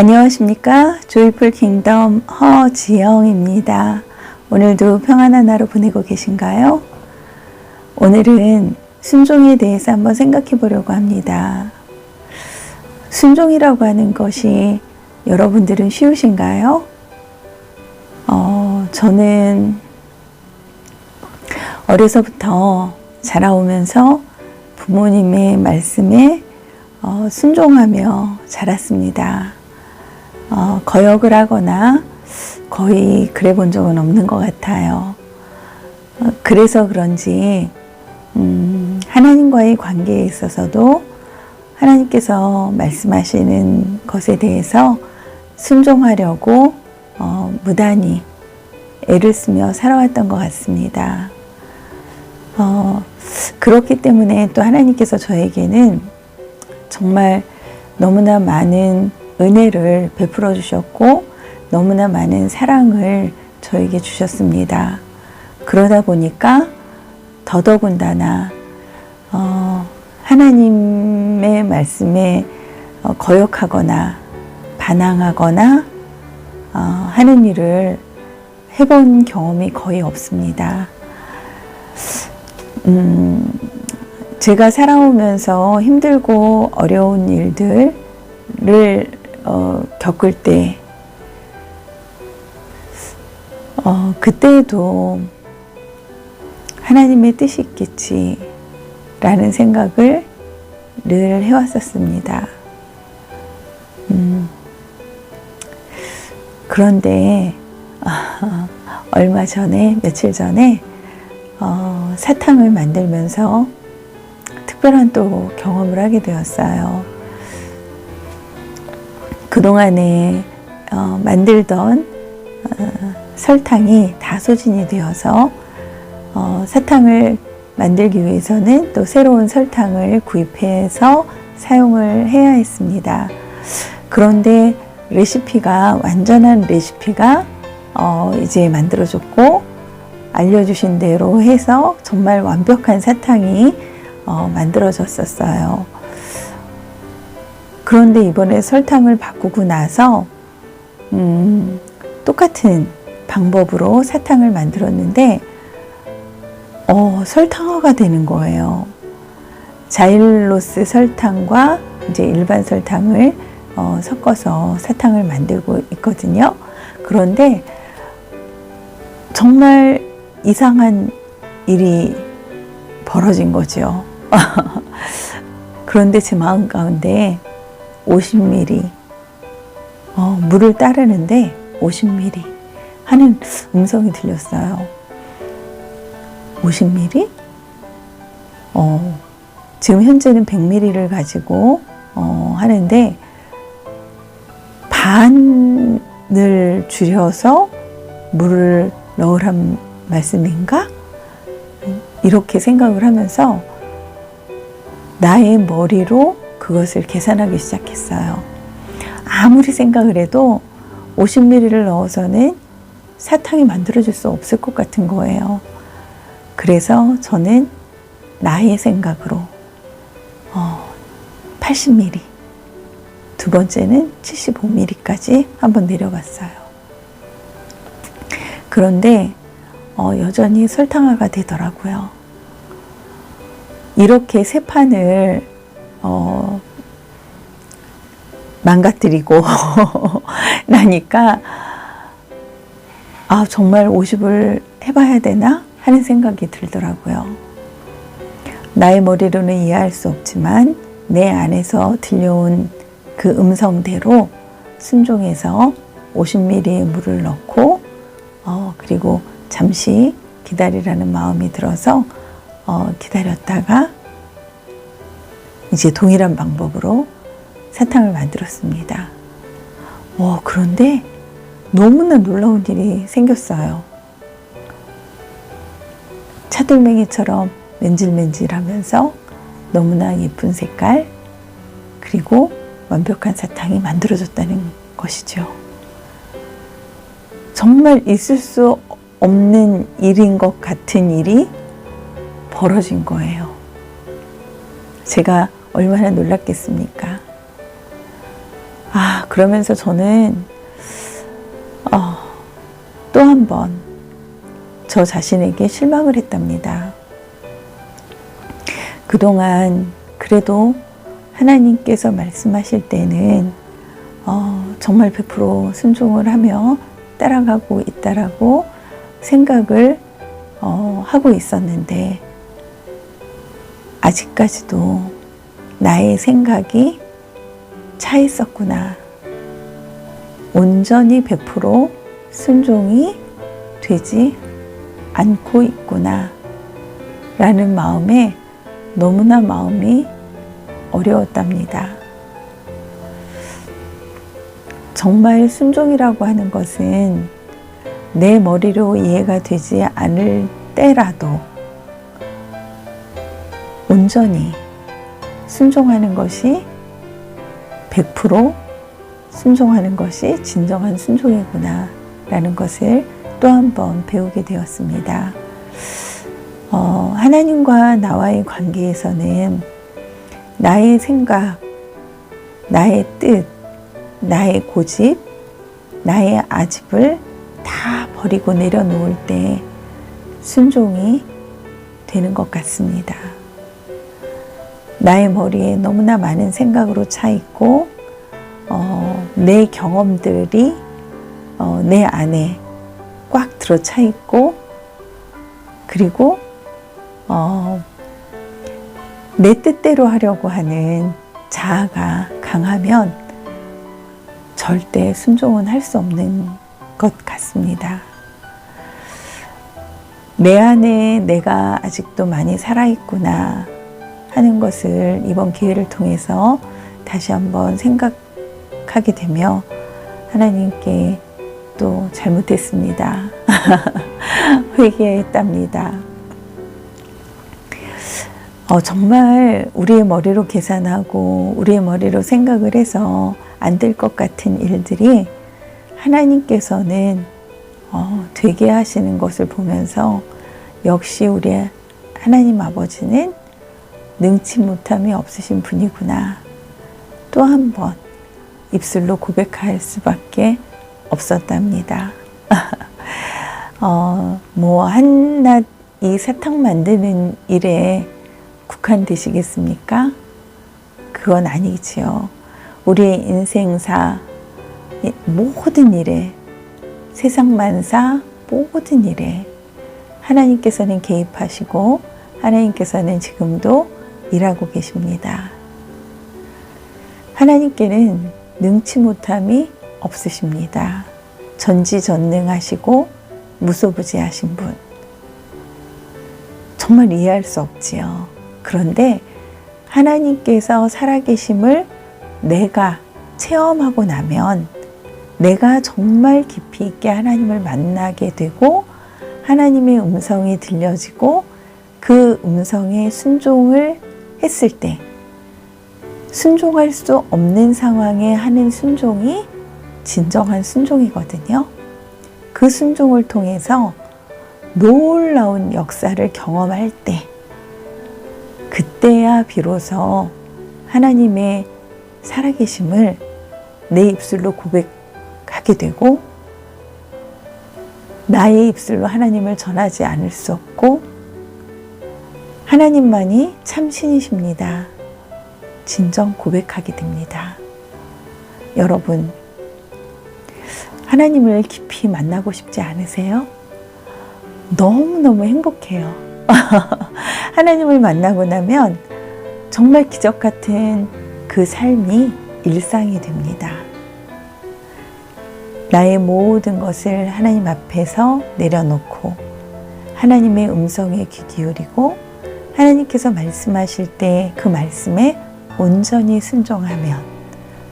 안녕하십니까? 조이풀 킹덤 허지영입니다. 오늘도 평안한 하루 보내고 계신가요? 오늘은 순종에 대해서 한번 생각해 보려고 합니다. 순종이라고 하는 것이 여러분들은 쉬우신가요? 저는 어려서부터 자라오면서 부모님의 말씀에 순종하며 자랐습니다. 거역을 하거나 거의 그래 본 적은 없는 것 같아요. 그래서 그런지 하나님과의 관계에 있어서도 하나님께서 말씀하시는 것에 대해서 순종하려고 무단히 애를 쓰며 살아왔던 것 같습니다. 그렇기 때문에 또 하나님께서 저에게는 정말 너무나 많은 은혜를 베풀어 주셨고 너무나 많은 사랑을 저에게 주셨습니다. 그러다 보니까 더더군다나 하나님의 말씀에 거역하거나 반항하거나 하는 일을 해본 경험이 거의 없습니다. 제가 살아오면서 힘들고 어려운 일들을 겪을 때 그때에도 하나님의 뜻이 있겠지 라는 생각을 늘 해왔었습니다. 그런데 얼마 전에 며칠 전에 사탕을 만들면서 특별한 또 경험을 하게 되었어요. 그동안에 만들던 설탕이 다 소진이 되어서 사탕을 만들기 위해서는 또 새로운 설탕을 구입해서 사용을 해야 했습니다. 그런데 레시피가 완전한 레시피가 이제 만들어졌고 알려주신 대로 해서 정말 완벽한 사탕이 만들어졌었어요. 그런데 이번에 설탕을 바꾸고 나서 똑같은 방법으로 사탕을 만들었는데 설탕화가 되는 거예요. 자일로스 설탕과 이제 일반 설탕을 섞어서 사탕을 만들고 있거든요. 그런데 정말 이상한 일이 벌어진 거죠. 그런데 제 마음 가운데 50ml 물을 따르는데 50ml 하는 음성이 들렸어요. 50ml? 지금 현재는 100ml를 가지고 하는데 반을 줄여서 물을 넣으란 말씀인가? 이렇게 생각을 하면서 나의 머리로 그것을 계산하기 시작했어요. 아무리 생각을 해도 50ml를 넣어서는 사탕이 만들어질 수 없을 것 같은 거예요. 그래서 저는 나의 생각으로 80ml, 두 번째는 75ml까지 한번 내려봤어요. 그런데 여전히 설탕화가 되더라고요. 이렇게 세 판을 망가뜨리고 나니까 정말 50을 해봐야 되나 하는 생각이 들더라고요. 나의 머리로는 이해할 수 없지만 내 안에서 들려온 그 음성대로 순종해서 50ml의 물을 넣고 그리고 잠시 기다리라는 마음이 들어서 기다렸다가 이제 동일한 방법으로 사탕을 만들었습니다. 그런데 너무나 놀라운 일이 생겼어요. 차돌맹이처럼 맨질맨질하면서 너무나 예쁜 색깔 그리고 완벽한 사탕이 만들어졌다는 것이죠. 정말 있을 수 없는 일인 것 같은 일이 벌어진 거예요. 제가 얼마나 놀랐겠습니까? 그러면서 저는 또 한 번 저 자신에게 실망을 했답니다. 그동안 그래도 하나님께서 말씀하실 때는 정말 100% 순종을 하며 따라가고 있다라고 생각을 하고 있었는데 아직까지도 나의 생각이 차 있었구나. 온전히 100% 순종이 되지 않고 있구나 라는 마음에 너무나 마음이 어려웠답니다. 정말 순종이라고 하는 것은 내 머리로 이해가 되지 않을 때라도 온전히 순종하는 것이 100% 순종하는 것이 진정한 순종이구나 라는 것을 또 한 번 배우게 되었습니다. 하나님과 나와의 관계에서는 나의 생각, 나의 뜻, 나의 고집, 나의 아집을 다 버리고 내려놓을 때 순종이 되는 것 같습니다. 나의 머리에 너무나 많은 생각으로 차 있고 내 경험들이 내 안에 꽉 들어차 있고 그리고 내 뜻대로 하려고 하는 자아가 강하면 절대 순종은 할 수 없는 것 같습니다. 내 안에 내가 아직도 많이 살아있구나 하는 것을 이번 기회를 통해서 다시 한번 생각하게 되며 하나님께 또 잘못했습니다. 회개했답니다. 정말 우리의 머리로 계산하고 우리의 머리로 생각을 해서 안 될 것 같은 일들이 하나님께서는 되게 하시는 것을 보면서 역시 우리 하나님 아버지는 능치 못함이 없으신 분이구나. 또 한 번 입술로 고백할 수밖에 없었답니다. 한낱 이 사탕 만드는 일에 국한되시겠습니까? 그건 아니지요. 우리의 인생사 모든 일에 세상만사 모든 일에 하나님께서는 개입하시고 하나님께서는 지금도 일하고 계십니다. 하나님께는 능치 못함이 없으십니다. 전지전능하시고 무소부지하신 분. 정말 이해할 수 없지요. 그런데 하나님께서 살아계심을 내가 체험하고 나면 내가 정말 깊이 있게 하나님을 만나게 되고 하나님의 음성이 들려지고 그 음성에 순종을 했을 때 순종할 수 없는 상황에 하는 순종이 진정한 순종이거든요. 그 순종을 통해서 놀라운 역사를 경험할 때 그때야 비로소 하나님의 살아계심을 내 입술로 고백하게 되고 나의 입술로 하나님을 전하지 않을 수 없고 하나님만이 참신이십니다. 진정 고백하게 됩니다. 여러분, 하나님을 깊이 만나고 싶지 않으세요? 너무너무 행복해요. 하나님을 만나고 나면 정말 기적 같은 그 삶이 일상이 됩니다. 나의 모든 것을 하나님 앞에서 내려놓고 하나님의 음성에 귀 기울이고 하나님께서 말씀하실 때 그 말씀에 온전히 순종하면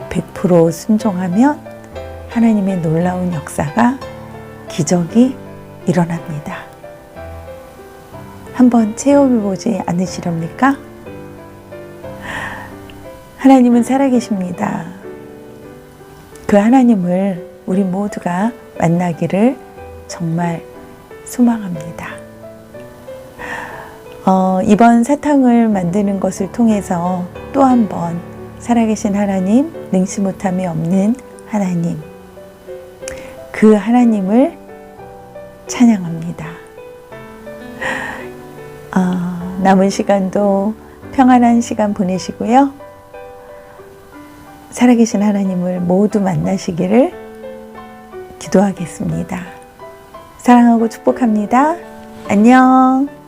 100% 순종하면 하나님의 놀라운 역사가 기적이 일어납니다. 한번 체험해보지 않으시렵니까? 하나님은 살아계십니다. 그 하나님을 우리 모두가 만나기를 정말 소망합니다. 이번 사탕을 만드는 것을 통해서 또 한 번 살아계신 하나님, 능치 못함이 없는 하나님, 그 하나님을 찬양합니다. 남은 시간도 평안한 시간 보내시고요. 살아계신 하나님을 모두 만나시기를 기도하겠습니다. 사랑하고 축복합니다. 안녕.